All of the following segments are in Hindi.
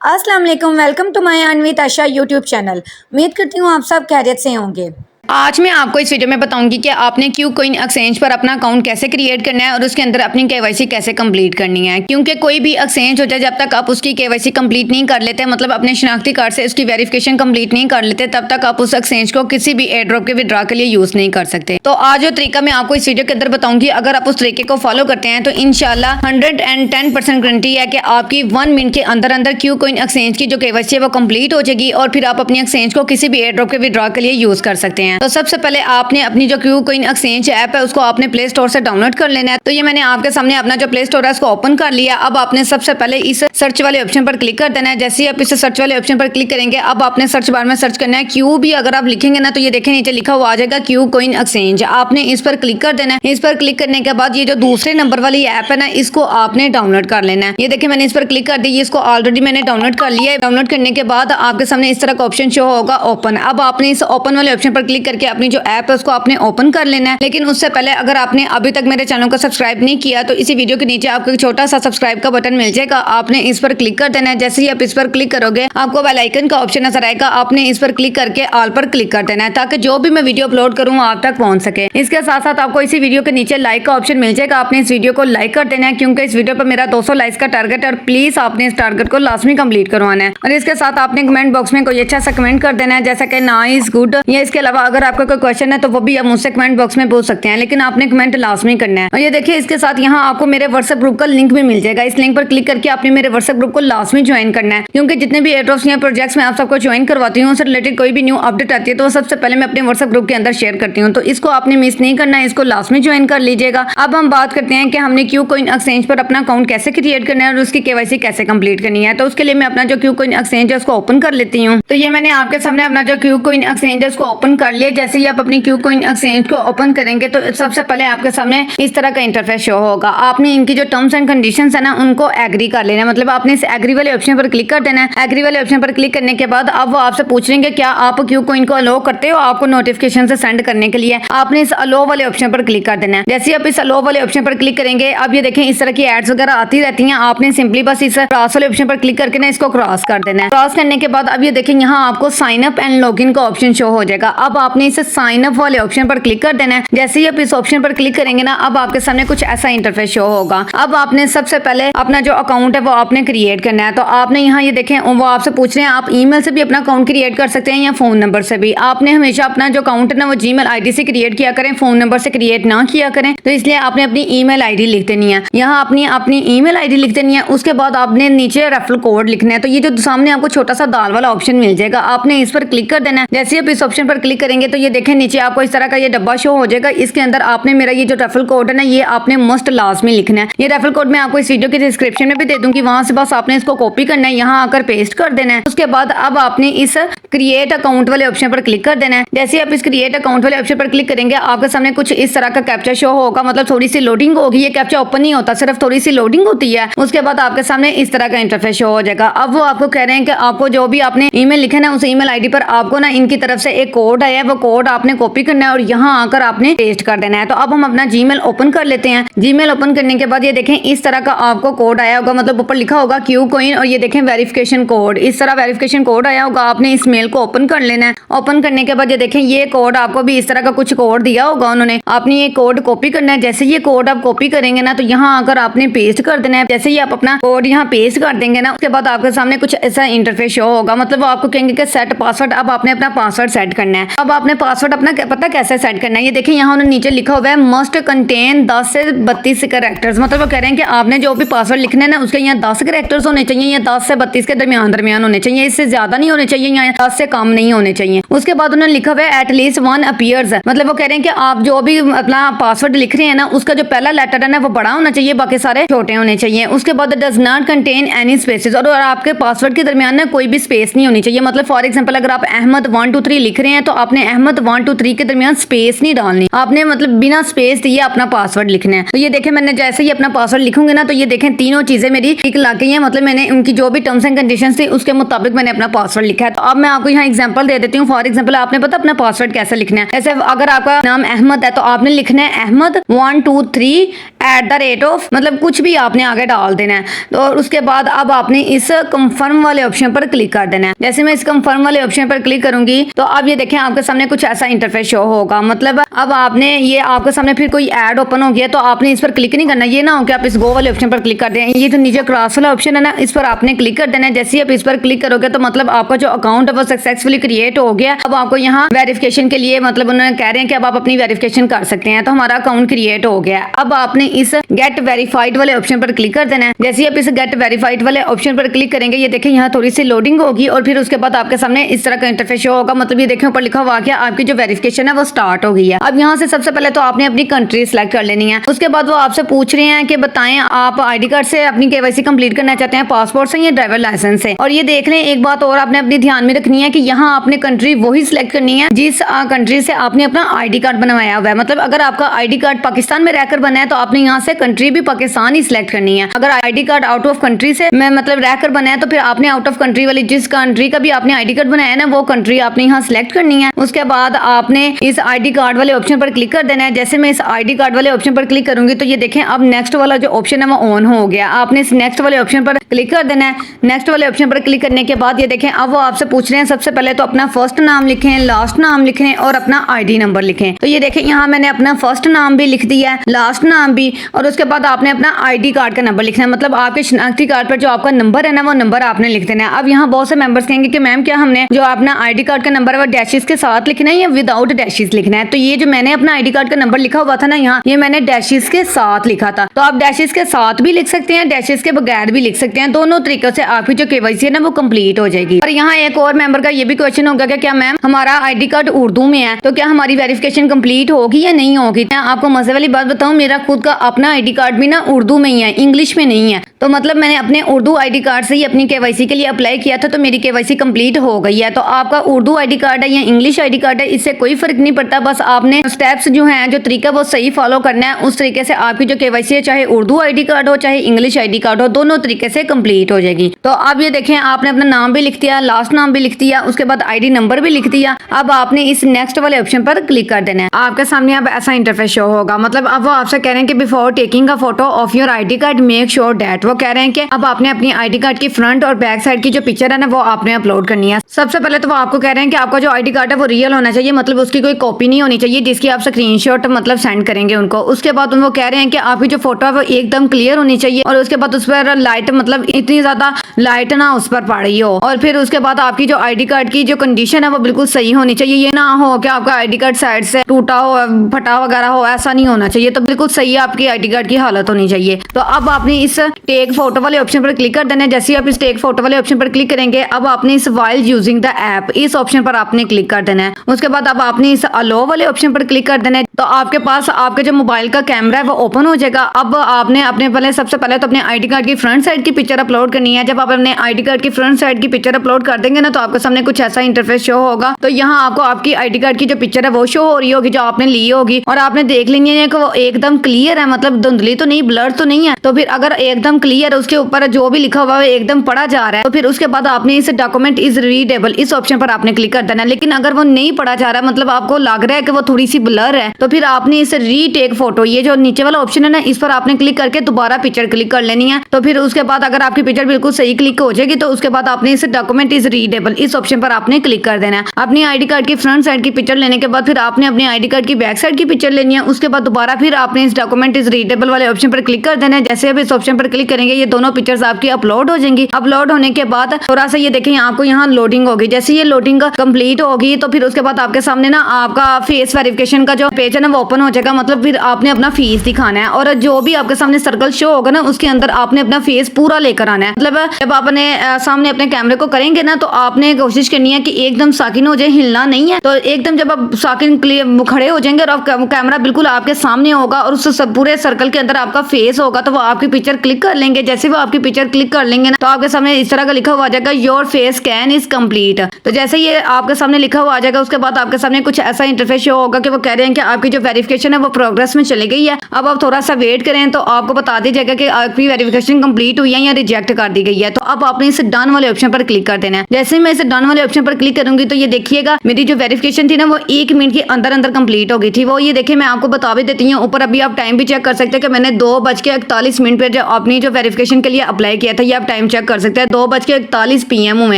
अस्सलाम वालेकुम, वेलकम टू माय अनवित आशा यूट्यूब चैनल। उम्मीद करती हूँ आप सब खैरियत से होंगे। आज मैं आपको इस वीडियो में बताऊंगी कि आपने क्यू कोइन एक्सचेंज पर अपना अकाउंट कैसे क्रिएट करना है और उसके अंदर अपनी केवाईसी कैसे कंप्लीट करनी है। क्योंकि कोई भी एक्सचेंज होता है, जब तक आप उसकी केवाईसी कंप्लीट नहीं कर लेते, मतलब अपने शनाख्ती कार्ड से उसकी वेरिफिकेशन कंप्लीट नहीं कर लेते, तब तक आप उस एक्सचेंज को किसी भी एयर ड्रॉप के विड्रॉ के लिए यूज नहीं कर सकते। तो आज जो तरीका मैं आपको इस वीडियो के अंदर बताऊंगी, अगर आप उस तरीके को फॉलो करते हैं तो इंशाल्लाह 110% गारंटी है कि आपकी 1 मिनट के अंदर अंदर क्यू कोइन एक्सचेंज की जो केवाईसी है वो कंप्लीट हो जाएगी और फिर आप अपनी एक्सचेंज को किसी भी एयर ड्रॉप के विड्रॉ के लिए यूज कर सकते हैं। तो सबसे पहले आपने अपनी जो क्यू कोइन एक्सचेंज ऐप है उसको आपने प्ले स्टोर से डाउनलोड कर लेना है। तो ये मैंने आपके सामने अपना जो प्ले स्टोर है उसको ओपन कर लिया। अब आपने सबसे पहले इस सर्च वाले ऑप्शन पर क्लिक कर देना है। जैसे ही आप इस सर्च वाले ऑप्शन पर क्लिक करेंगे, अब आपने सर्च बार में सर्च करना है क्यू भी। अगर आप लिखेंगे ना तो ये देखें नीचे लिखा हुआ आ जाएगा क्यू कोइन एक्सचेंज। आपने इस पर क्लिक कर देना है। इस पर क्लिक करने के बाद ये जो दूसरे नंबर वाली ऐप है ना, इसको आपने डाउनलोड कर लेना है। ये देखिए मैंने इस पर क्लिक कर दी, इसको ऑलरेडी मैंने डाउनलोड कर लिया है। डाउनलोड करने के बाद आपके सामने इस तरह का ऑप्शन शो होगा ओपन। अब आपने इस ओपन वाले ऑप्शन पर क्लिक करके अपनी जो ऐप है उसको आपने ओपन कर लेना है। लेकिन उससे पहले अगर आपने अभी तक मेरे चैनल को सब्सक्राइब नहीं किया तो इसी वीडियो के नीचे आपको एक छोटा सा सब्सक्राइब का बटन मिल जाएगा, आपने इस पर क्लिक कर देना है। जैसे ही आप इस पर क्लिक करोगे आपको बेल आइकन का ऑप्शन नजर आएगा, आपने इस पर क्लिक करके ऑल पर क्लिक कर देना है ताकि जो भी मैं वीडियो अपलोड करूँ आप तक पहुंच सके। इसके साथ साथ आपको इसी वीडियो के नीचे लाइक का ऑप्शन मिल जाएगा, आपने इस वीडियो को लाइक कर देना है क्योंकि इस वीडियो पर मेरा 200 लाइक्स का टारगेट है और प्लीज आपने इस टारगेट को लाजमी कंप्लीट करवाना है। और इसके साथ आपने कमेंट बॉक्स में कोई अच्छा सा कमेंट कर देना है, जैसा कि नाइस, गुड, या इसके अलावा अगर आपका कोई क्वेश्चन है तो वो भी आप मुझसे कमेंट बॉक्स में पूछ सकते हैं, लेकिन आपने कमेंट लाजमी करना है। और ये देखिए इसके साथ यहाँ आपको मेरे व्हाट्सएप ग्रुप का लिंक भी मिल जाएगा। इस लिंक पर क्लिक करके आपने मेरे व्हाट्सएप ग्रुप को लाजमी ज्वाइन करना है, क्योंकि जितने भी एयरड्रॉप्स या प्रोजेक्ट्स में आप सबको ज्वाइन करवाती हूँ उससे रिलेटेड कोई भी न्यू अपडेट आती है तो सबसे पहले मैं अपने व्हाट्सएप ग्रुप के अंदर शेयर करती हूँ। तो इसको आपने मिस नहीं करना है, इसको लाजमी ज्वाइन कर लीजिएगा। अब हम बात करते हैं कि हमने क्यू कोइन एक्सचेंज पर अपना अकाउंट कैसे क्रिएट करना है और उसकी केवाईसी कैसे कंप्लीट करनी है। तो उसके लिए मैं अपना जो क्यू कोइन एक्सचेंज है उसको ओपन कर लेती हूँ। तो ये मैंने आपके सामने अपना जो क्यू कोइन एक्सचेंज है उसको ओपन कर लिया। जैसे ही आप अपनी क्यू कोइन एक्सचेंज को ओपन करेंगे तो सबसे पहले आपके सामने इस तरह का इंटरफेस शो होगा। आपने इनकी जो टर्म्स एंड कंडीशंस है ना उनको एग्री कर लेना है, मतलब आपने इस एग्री वाले ऑप्शन पर क्लिक कर देना है। एग्री वाले ऑप्शन पर क्लिक करने के बाद अब वो आपसे पूछ लेंगे क्या आप क्यू कोइन को अलो करते हो आपको नोटिफिकेशन से सेंड करने के लिए। आपने इस अलो वाले ऑप्शन पर क्लिक कर देना है। जैसे आप इस अलो वाले ऑप्शन पर क्लिक करेंगे, अब ये देखें इस तरह की एड्स वगैरह आती रहती हैं। आपने सिंपली बस इस क्रॉस वाले ऑप्शन पर क्लिक करके ना इसको क्रॉस कर देना है। क्रॉस करने के बाद अब ये देखें यहाँ आपको साइन अप एंड लॉगिन का ऑप्शन शो हो जाएगा। अब आपने इस साइन अप वाले ऑप्शन पर क्लिक कर देना है। जैसे ही आप इस ऑप्शन पर क्लिक करेंगे ना, अब आपके सामने कुछ ऐसा इंटरफेस शो होगा। अब आपने सबसे पहले अपना जो अकाउंट है वो आपने क्रिएट करना है। तो आपने यहाँ ये देखें वो आपसे पूछ रहे हैं आप ईमेल से भी अपना अकाउंट क्रिएट कर सकते हैं या फोन नंबर से भी। आपने हमेशा अपना जो अकाउंट है ना वो जीमेल आईडी से क्रिएट किया करें, फोन नंबर से क्रिएट ना किया करें। तो इसलिए आपने अपनी ईमेल आईडी लिख देनी है। यहाँ अपनी ईमेल आईडी लिख देनी है। उसके बाद आपने नीचे रेफरल कोड लिखना है। तो ये जो सामने आपको छोटा सा दाल वाला ऑप्शन मिल जाएगा, आपने इस पर क्लिक कर देना है। जैसे आप इस ऑप्शन पर क्लिक करेंगे तो ये देखें नीचे आपको इस तरह का ये डब्बा शो हो जाएगा। इसके अंदर आपने मेरा ये जो रेफरल कोड है ना ये आपने मस्ट लाजमी लिखना है। ये रेफरल कोड मैं आपको इस वीडियो के डिस्क्रिप्शन में भी दे दूंगी, वहां से बस आपने इसको कॉपी करना है, यहाँ आकर पेस्ट कर देना है। उसके बाद अब आपने इस क्रिएट अकाउंट वाले ऑप्शन पर क्लिक कर देना है। जैसे आप इस क्रिएट अकाउंट वाले ऑप्शन पर क्लिक करेंगे आपके सामने कुछ इस तरह का कैप्चा शो होगा, मतलब थोड़ी सी लोडिंग होगी। ये कैप्चा ओपन नहीं होता, सिर्फ थोड़ी सी लोडिंग होती है। उसके बाद आपके सामने इस तरह का इंटरफेस शो हो जाएगा। अब वो आपको कह रहे हैं कि आपको जो भी आपने ईमेल लिखा ना उस ईमेल आईडी पर आपको ना इनकी तरफ से एक कोड आया है, वो कोड आपने कॉपी करना है और यहाँ आकर आपने पेस्ट कर देना है। तो अब हम अपना जीमेल ओपन कर लेते हैं। जीमेल ओपन करने के बाद ये देखें इस तरह का आपको कोड आया होगा, मतलब ऊपर लिखा होगा क्यू कोइन और ये देखें वेरिफिकेशन कोड। इस तरह वेरिफिकेशन कोड आया होगा, आपने इस मेल को ओपन कर लेना है। ओपन करने के बाद ये देखें ये कोड आपको भी इस तरह का कुछ कोड दिया होगा उन्होंने, आपने ये कोड कॉपी करना है। जैसे ये कोड आप कॉपी करेंगे ना तो यहाँ आकर आपने पेस्ट कर देना है। जैसे ही आप अपना कोड यहाँ पेस्ट कर देंगे ना उसके बाद आपके सामने कुछ ऐसा इंटरफेस शो होगा, मतलब वो आपको कहेंगे कि सेट पासवर्ड। अब आपने अपना पासवर्ड सेट करना है। अब आपने पासवर्ड अपना पता कैसे सेट करना है, ये देखिए यहाँ उन्होंने नीचे लिखा हुआ है मस्ट कंटेन 10 से 32 कैरेक्टर्स। मतलब वो कह रहे हैं कि आपने जो भी पासवर्ड लिखना है ना उसके यहाँ 10 कैरेक्टर्स होने चाहिए या 10 से 32 के दरमियान होने चाहिए, इससे ज्यादा नहीं होने चाहिए या 10 से कम नहीं होने चाहिए। उसके बाद उन्होंने लिखा हुआ है एटलीस्ट 1 अपीयर्स, मतलब वो कह रहे हैं कि आप जो भी अपना पासवर्ड लिख रहे हैं ना उसका जो पहला लेटर है ना वो बड़ा होना चाहिए, बाकी सारे छोटे होने चाहिए। उसके बाद does not contain any spaces, और आपके पासवर्ड के दरमियान ना कोई भी स्पेस नहीं होनी चाहिए। मतलब फॉर एग्जाम्पल अगर आप अहमद 1 2 3 लिख रहे हैं तो आपने अहमद 1 2 3 के दरमियान स्पेस नहीं डालनी, आपने मतलब बिना स्पेस दिए अपना पासवर्ड लिखना है। तो ये देखें मैंने जैसे ही अपना पासवर्ड लिखूंगी ना, तो ये देखें तीनों चीजें मेरी टिक लग गई हैं, मतलब मैंने उनकी जो भी टर्म्स एंड कंडीशंस थी उसके मुताबिक मैंने अपना पासवर्ड लिखा है। तो अब मैं आपको यहाँ एग्जांपल दे देती हूँ। फॉर एग्जांपल आपने पता अपना पासवर्ड कैसे लिखना है। जैसे अगर आपका नाम अहमद है तो आपने लिखना है अहमद 1 2 3 @ मतलब कुछ भी आपने आगे डाल देना है। तो उसके बाद अब आपने इस कंफर्म वाले ऑप्शन पर क्लिक कर देना है। जैसे मैं इस कंफर्म वाले ऑप्शन पर क्लिक करूंगी तो अब ये देखें आपके सामने कुछ ऐसा इंटरफेस शो होगा। मतलब अब आपने ये आपके सामने फिर कोई ऐड ओपन हो गया तो आपने इस पर क्लिक नहीं करना। ये ना हो कि आप इस गो वाले ऑप्शन पर क्लिक कर दें। ये जो नीचे क्रॉस वाला ऑप्शन है ना, इस पर आपने क्लिक कर देना है। जैसे ही आप इस पर क्लिक करोगे तो मतलब आपका जो अकाउंट है वो सक्सेसफुली क्रिएट हो गया। अब आपको यहाँ वेरिफिकेशन के लिए मतलब उन्होंने कह रहे हैं कि अब आप अपनी वेरिफिकेशन कर सकते हैं। तो हमारा अकाउंट क्रिएट हो गया है। अब आपने इस गेट वेरीफाइड वाले ऑप्शन पर क्लिक कर देना है। जैसे ही आप इस गेट वेरीफाइड वाले ऑप्शन पर क्लिक करेंगे ये देखें यहाँ थोड़ी सी लोडिंग होगी और फिर उसके बाद आपके सामने इस तरह का इंटरफेस शो होगा। मतलब ये देखें ऊपर लिखा हुआ कि आपकी जो वेरिफिकेशन है वो स्टार्ट हो गई है। अब यहाँ से सबसे पहले तो आपने अपनी कंट्री सिलेक्ट कर लेनी है। उसके बाद वो आपसे पूछ रहे हैं कि बताएं आप आईडी कार्ड से अपनी केवाईसी कंप्लीट करना चाहते हैं, पासपोर्ट से या ड्राइवर लाइसेंस से। और ये देख लें एक बात और आपने अपनी ध्यान में रखनी है कि यहाँ आपने कंट्री वही सिलेक्ट करनी है जिस कंट्री से आपने अपना आईडी कार्ड बनवाया हुआ है। मतलब अगर आपका आईडी कार्ड पाकिस्तान में रहकर बना है तो आपने यहाँ से कंट्री भी पाकिस्तान ही सिलेक्ट करनी है। अगर ID card out of country से मतलब रहकर बना है तो फिर आपने आउट ऑफ कंट्री वाली जिस कंट्री का भी आपने आईडी कार्ड बनाया है ना वो कंट्री आपने यहाँ सिलेक्ट करनी है। उसके बाद आपने इस आईडी कार्ड वाले ऑप्शन पर क्लिक कर देना है। जैसे मैं इस आईडी कार्ड वाले ऑप्शन पर क्लिक करूंगी तो ये देखें अब नेक्स्ट वाला जो ऑप्शन है वो ऑन हो गया। आपने इस नेक्स्ट वाले ऑप्शन पर क्लिक कर देना है। नेक्स्ट वाले ऑप्शन पर क्लिक करने के बाद ये देखें अब वो आपसे पूछ रहे हैं सबसे पहले तो अपना फर्स्ट नाम लिखें, लास्ट नाम लिखें और अपना आईडी नंबर लिखें। तो ये देखें यहाँ मैंने अपना फर्स्ट नाम भी लिख दिया है, लास्ट नाम भी, और उसके बाद आपने अपना आईडी कार्ड का नंबर लिखना है। मतलब आपके शनाख्ती कार्ड पर जो आपका नंबर है ना वो नंबर आपने लिख देना है। अब यहाँ बहुत से मेंबर्स कहेंगे कि मैम क्या हमने जो अपना आईडी कार्ड का नंबर है वो डैशेस के साथ लिखना है या विदाउट डैशेस लिखना है। तो ये जो मैंने अपना आईडी कार्ड का नंबर लिखा हुआ था ना यहाँ, ये मैंने डैशेस के साथ लिखा था। तो आप डैशेस के साथ भी लिख सकते हैं, डैशेस के बगैर भी लिख सकते हैं। दोनों तरीकों से आपकी जो केवाईसी है ना वो कंप्लीट हो जाएगी। और यहाँ एक और मेंबर का ये भी क्वेश्चन होगा कि क्या मैम हमारा आईडी कार्ड उर्दू में है तो क्या हमारी वेरिफिकेशन कंप्लीट होगी या नहीं होगी। मैं आपको मजे वाली बात बताऊं, मेरा खुद का अपना आईडी कार्ड भी ना उर्दू में ही है, इंग्लिश में नहीं है। तो मतलब मैंने अपने उर्दू आईडी कार्ड से ही अपनी केवाईसी के लिए अप्लाई किया था तो मेरी केवाईसी कंप्लीट हो गई है। तो आपका उर्दू आईडी कार्ड है या इंग्लिश आईडी कार्ड है इससे कोई फर्क नहीं पड़ता। बस आपने स्टेप्स जो हैं जो तरीका वो सही फॉलो करना है। उस तरीके से आपकी जो केवाईसी है चाहे उर्दू आईडी कार्ड हो चाहे इंग्लिश आईडी कार्ड हो दोनों तरीके से कंप्लीट हो जाएगी। तो अब ये देखें आपने अपना नाम भी लिख दिया, लास्ट नाम भी लिख दिया, उसके बाद आईडी नंबर भी लिख दिया। अब आपने इस नेक्स्ट वाले ऑप्शन पर क्लिक कर देना है। आपके सामने अब ऐसा इंटरफेस शो होगा। मतलब अब वो आपसे कह रहे हैं कि before taking a photo of your ID card make sure that, वो कह रहे हैं कि अब आपने अपनी आईडी कार्ड की फ्रंट और बैक साइड की जो पिक्चर है ना वो आपने अपलोड करनी है। सबसे पहले तो वो आपको कह रहे हैं कि आपका जो आईडी कार्ड है वो रियल होना चाहिए, मतलब उसकी कोई कॉपी नहीं होनी चाहिए जिसकी आप स्क्रीनशॉट मतलब सेंड करेंगे उनको। उसके बाद वो कह रहे हैं कि आपकी जो फोटो है वो एकदम क्लियर होनी चाहिए और उसके बाद उस पर लाइट मतलब इतनी ज्यादा लाइट ना उस पर पड़ रही हो। और फिर उसके बाद आपकी जो आईडी कार्ड की जो कंडीशन है वो बिल्कुल सही होनी चाहिए। ये ना हो कि आपका आईडी कार्ड साइड से टूटा हो, फटा वगैरह हो, ऐसा नहीं होना चाहिए। तो बिल्कुल सही आपकी आईडी कार्ड की हालत होनी चाहिए। तो अब आपने इस टेक फोटो वाले ऑप्शन पर क्लिक कर देना है। जैसे ही आप इस टेक फोटो वाले ऑप्शन पर क्लिक करेंगे अब आपने इस वाइल यूजिंग द ऐप इस ऑप्शन पर आपने क्लिक कर देना है। उसके बाद अब आपने इस अलो वाले ऑप्शन पर क्लिक कर देना है। तो आपके पास आपके जो मोबाइल का कैमरा है वो ओपन हो जाएगा। अब आपने अपने पहले सबसे पहले तो अपने आईडी कार्ड की फ्रंट साइड की पिक्चर अपलोड करनी है। जब आप अपने आईडी कार्ड की फ्रंट साइड की पिक्चर अपलोड कर देंगे ना तो आपके सामने कुछ ऐसा इंटरफेस शो होगा। तो यहाँ आपको आपकी आईडी कार्ड की जो पिक्चर है वो शो हो रही होगी जो आपने ली होगी और आपने देख लेनी है कि वो एकदम क्लियर है, मतलब धुंधली तो नहीं, ब्लर तो नहीं है। तो फिर अगर एकदम क्लियर उसके ऊपर जो भी लिखा हुआ है एकदम पढ़ा जा रहा है तो फिर उसके बाद आपने इस डॉक्यूमेंट इज रीडेबल इस ऑप्शन पर आपने क्लिक कर देना है। लेकिन अगर वो नहीं पढ़ा जा रहा मतलब आपको लग रहा है कि वो थोड़ी सी ब्लर है तो फिर आपने इस रीटेक फोटो ये जो नीचे वाला ऑप्शन है ना इस पर आपने क्लिक करके दोबारा पिक्चर क्लिक कर लेनी है। तो फिर उसके बाद अगर आपकी पिक्चर बिल्कुल सही क्लिक हो जाएगी तो उसके बाद आपने इस डॉक्यूमेंट इज रीडेबल इस ऑप्शन पर आपने क्लिक कर देना है। अपनी आईडी कार्ड की फ्रंट साइड की पिक्चर लेने के बाद फिर आपने अपनी आईडी कार्ड की बैक साइड की पिक्चर लेनी है। उसके बाद दोबारा फिर आपने इस डॉक्यूमेंट इज रीडेबल वाले ऑप्शन पर क्लिक कर देना है। जैसे अब इस ऑप्शन पर क्लिक करेंगे ये दोनों पिक्चर्स आपकी अपलोड हो जाएंगी। अपलोड होने के बाद थोड़ा सा ये देखें आपको यहाँ लोडिंग होगी। जैसे ये लोडिंग कंप्लीट होगी तो फिर उसके बाद आपके सामने ना आपका फेस वेरिफिकेशन का जो पेज है ना वो ओपन हो जाएगा। मतलब फिर आपने अपना फेस दिखाना है और जो भी आपके सामने सर्कल शो होगा ना उसके अंदर आपने अपना फेस पूरा लेकर आना है। मतलब जब आप अपने सामने अपने कैमरे को करेंगे ना तो आपने कोशिश करनी है कि एकदम साकिन हो जाए, हिलना नहीं है। तो एकदम जब आप साकिन खड़े हो जाएंगे और कैमरा बिल्कुल आपके सामने होगा और उस पूरे सर्कल के अंदर आपका फेस होगा तो वो आपकी पिक्चर क्लिक कर लेंगे। जैसे वो आपकी पिक्चर क्लिक कर लेंगे ना तो आपके सामने इस तरह का लिखा हुआ आ जाएगा your face scan is complete. तो जैसे ये आपके सामने लिखा हुआ आ जाएगा जाएगा। उसके बाद आपके सामने कुछ ऐसा इंटरफेस शो होगा कि वो कह रहे हैं कि आपकी जो वेरिफिकेशन है वो प्रोग्रेस में चली गई है, अब आप थोड़ा सा वेट करें तो आपको बता दिया जाएगा कि आपकी वेरिफिकेशन कंप्लीट हुई है या रिजेक्ट कर दी गई है। तो अब आपने इस डन वाले ऑप्शन पर क्लिक कर देना है। जैसे ही मैं इस डन वाले ऑप्शन पर क्लिक करूंगी तो ये देखिएगा मेरी जो वेरिफिकेशन थी ना वो 1 मिनट के अंदर अंदर कंप्लीट हो गई थी। वो ये देखिए मैं आपको बता भी देती हूँ, ऊपर अभी आप टाइम भी चेक कर सकते हैं कि मैंने 2:41 पर जो अपनी जो वेरिफिकेशन के लिए अप्लाई किया था, ये आप टाइम चेक कर सकते हैं, 2:41 PM हुए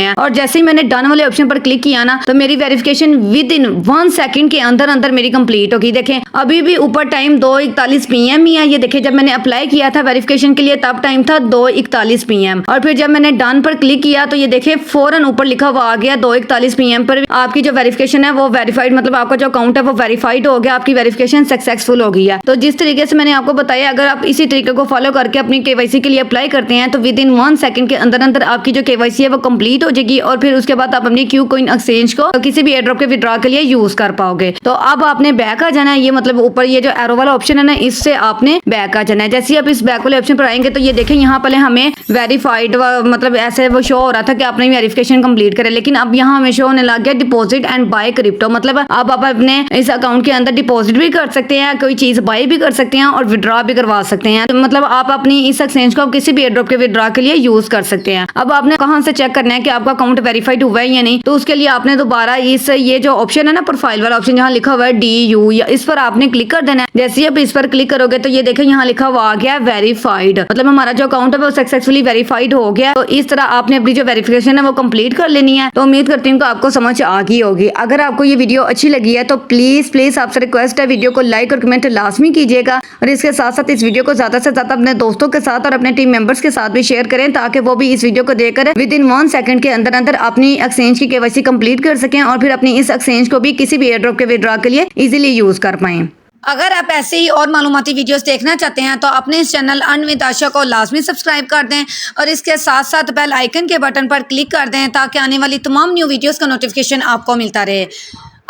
हैं। और जैसे ही मैंने डन वाले ऑप्शन पर क्लिक किया ना तो मेरी वेरिफिकेशन विद इन 1 सेकंड के अंदर अंदर मेरी कंप्लीट होगी। देखें अभी भी ऊपर टाइम 2:41 PM ही है। ये देखिए जब मैंने अप्लाई किया था वेरिफिकेशन के लिए तब टाइम था 2:41 PM, और फिर जब मैंने डन पर क्लिक किया तो ये देखिए फौरन ऊपर लिखा हुआ आ गया 2:41 PM पर आपकी जो वेरिफिकेशन है वो वेरीफाइड, मतलब आपका जो अकाउंट है वो वेरीफाइड हो गया, आपकी वेरिफिकेशन सक्सेसफुल हो गई है। तो जिस तरीके से मैंने आपको बताया, अगर आप इसी तरीके को फॉलो करके अपनी KYC के लिए अप्लाई करते हैं तो विद इन 1 सेकंड के अंदर अंदर आपकी जो KYC है वो कंप्लीट हो जाएगी, और फिर उसके बाद आप अपनी Qcoin एक्सचेंज को किसी भी एयरड्रॉप के विड्रॉ के लिए यूज कर पाओगे। तो अब आपने बैक आ जाना है, ये मतलब ऊपर ये जो एरो वाला ऑप्शन है ना इससे आपने बैक आ जाना है। जैसे ही आप इस बैक वाले ऑप्शन पर आएंगे तो ये देखें यहाँ पहले हमें वेरीफाइड मतलब ऐसे वो शो हो रहा था कि आपने वेरिफिकेशन कंप्लीट करे, लेकिन अब यहाँ हमें शो होने लग गया डिपॉजिट एंड बाय क्रिप्टो, मतलब अब आप अपने इस अकाउंट के अंदर डिपॉजिट भी कर सकते हैं, कोई चीज बाय भी कर सकते हैं और विड्रॉ भी करवा सकते हैं। तो मतलब आप अपनी इस एक्सचेंज को किसी भी एयरड्रॉप के विड्रॉ के लिए यूज कर सकते हैं। अब आपने कहां से चेक करना है कि आपका अकाउंट वेरीफाइड हुआ है या नहीं, तो उसके लिए आपने दोबारा इस ये जो ऑप्शन है ना प्रोफाइल वाला ऑप्शन जहाँ लिखा हुआ है DU, या इस पर आपने क्लिक कर देना है। जैसे ही आप इस पर क्लिक करोगे तो ये देखें यहाँ लिखा हुआ आ गया वेरीफाइड, मतलब हमारा जो अकाउंट है वो सक्सेसफुली वेरीफाइड हो गया। तो इस तरह आपने अपनी जो वेरिफिकेशन है वो कंप्लीट कर लेनी है। तो उम्मीद करती हूँ कि आपको समझ आ गई होगी। अगर आपको ये वीडियो अच्छी लगी है तो प्लीज आपसे रिक्वेस्ट है वीडियो को लाइक और कमेंट लाजमी कीजिएगा, और इसके साथ साथ इस वीडियो को ज्यादा से ज्यादा अपने दोस्तों के साथ और अपने टीम मेंबर्स के साथ भी शेयर करें, ताकि वो भी इस वीडियो को देखकर विद इन 1 सेकंड के अंदर अंदर अपनी एक्सचेंज की KYC कंप्लीट कर सकें और फिर अपनी इस एक्सचेंज को भी किसी भी एयरड्रॉप के विड्रॉ के लिए इजीली यूज कर पाएं। अगर आप ऐसे ही और मालूमाती वीडियोस देखना चाहते हैं तो अपने इस चैनल अर्न विद आशा को लाजमी सब्सक्राइब कर दें और इसके साथ साथ बेल आइकन के बटन पर क्लिक कर दें ताकि आने वाली तमाम न्यू वीडियोस का नोटिफिकेशन आपको मिलता रहे।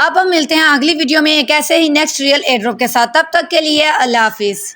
अब हम मिलते हैं अगली वीडियो में एक ऐसे ही नेक्स्ट रियल एयरड्रॉप के साथ। तब तक के लिए अल्लाह हाफिज़।